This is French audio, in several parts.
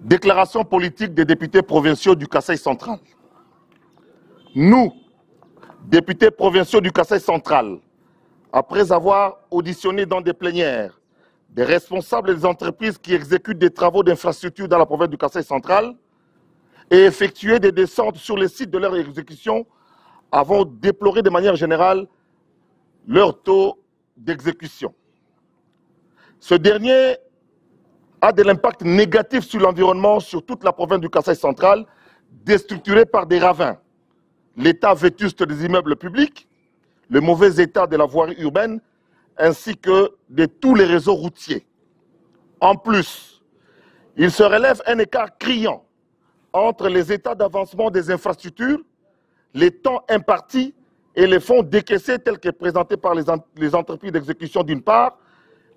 Déclaration politique des députés provinciaux du Kasaï central. Nous, députés provinciaux du Kasaï central, après avoir auditionné dans des plénières des responsables des entreprises qui exécutent des travaux d'infrastructure dans la province du Kasaï central et effectué des descentes sur les sites de leur exécution, avons déploré de manière générale leur taux d'exécution. Ce dernier a de l'impact négatif sur l'environnement, sur toute la province du Kasaï central, déstructurée par des ravins, l'état vétuste des immeubles publics, le mauvais état de la voirie urbaine, ainsi que de tous les réseaux routiers. En plus, il se relève un écart criant entre les états d'avancement des infrastructures, les temps impartis et les fonds décaissés tels que présentés par les entreprises d'exécution d'une part,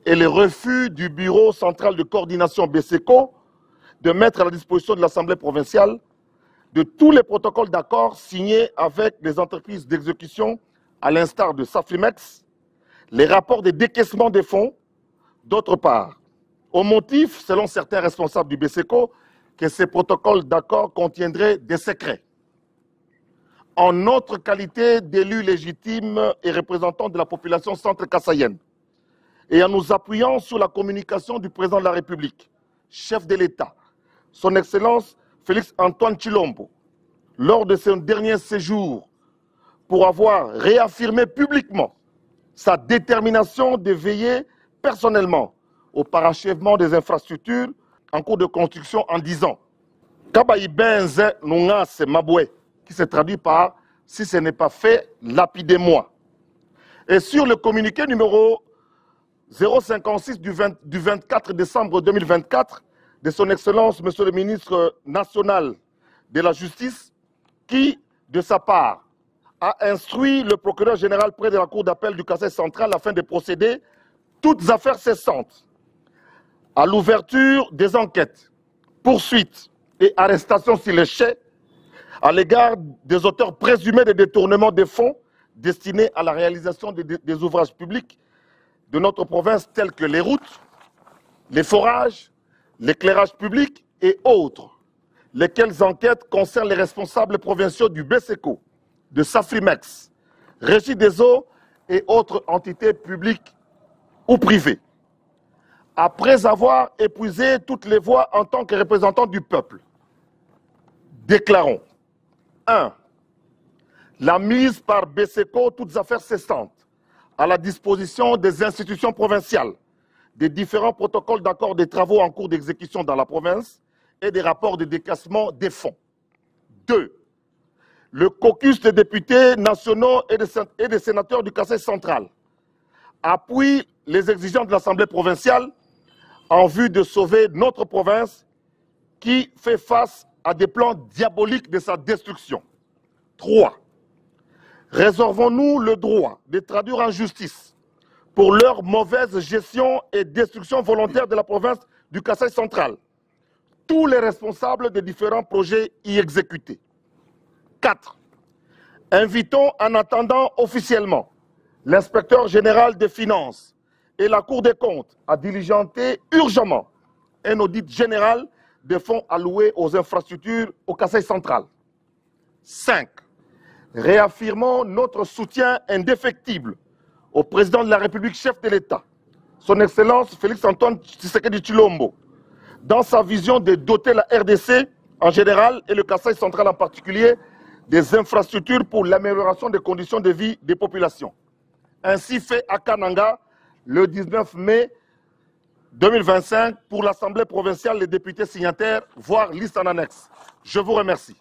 et le refus du Bureau central de coordination BCECO de mettre à la disposition de l'Assemblée provinciale de tous les protocoles d'accord signés avec les entreprises d'exécution, à l'instar de Safrimex, les rapports de décaissement des fonds, d'autre part, au motif, selon certains responsables du BCECO, que ces protocoles d'accord contiendraient des secrets. En notre qualité d'élus légitimes et représentants de la population centre-kassaïenne, et en nous appuyant sur la communication du président de la République, chef de l'État, son Excellence Félix Antoine Tshilombo, lors de son dernier séjour, pour avoir réaffirmé publiquement sa détermination de veiller personnellement au parachèvement des infrastructures en cours de construction en disant « Kabayi benze nungase mabwe » qui se traduit par « Si ce n'est pas fait, lapidez-moi ». Et sur le communiqué numéro 056 du 24 décembre 2024 de son Excellence, Monsieur le ministre national de la Justice, qui, de sa part, a instruit le procureur général près de la Cour d'appel du Kasaï central afin de procéder, toutes affaires cessantes, à l'ouverture des enquêtes, poursuites et arrestations s'il est fait, à l'égard des auteurs présumés de détournement des fonds destinés à la réalisation des ouvrages publics de notre province tels que les routes, les forages, l'éclairage public et autres, lesquelles enquêtes concernent les responsables provinciaux du BCECO, de Safrimex, Régie des eaux et autres entités publiques ou privées. Après avoir épuisé toutes les voies en tant que représentants du peuple, déclarons 1. La mise par BCECO, toutes affaires cessantes, à la disposition des institutions provinciales, des différents protocoles d'accord des travaux en cours d'exécution dans la province et des rapports de décaissement des fonds. 2. Le caucus des députés nationaux et des sénateurs du Kasaï central appuie les exigences de l'Assemblée provinciale en vue de sauver notre province qui fait face à des plans diaboliques de sa destruction. 3. Réservons-nous le droit de traduire en justice pour leur mauvaise gestion et destruction volontaire de la province du Kasaï central tous les responsables des différents projets y exécutés. 4. Invitons en attendant officiellement l'inspecteur général des finances et la Cour des comptes à diligenter urgemment un audit général des fonds alloués aux infrastructures au Kasaï central. 5. Réaffirmons notre soutien indéfectible au président de la République, chef de l'État, son Excellence Félix Antoine Tshisekedi Tshilombo, dans sa vision de doter la RDC en général et le Kasaï central en particulier des infrastructures pour l'amélioration des conditions de vie des populations. Ainsi fait à Kananga le 19 mai 2025 pour l'Assemblée provinciale, les députés signataires, voire liste en annexe. Je vous remercie.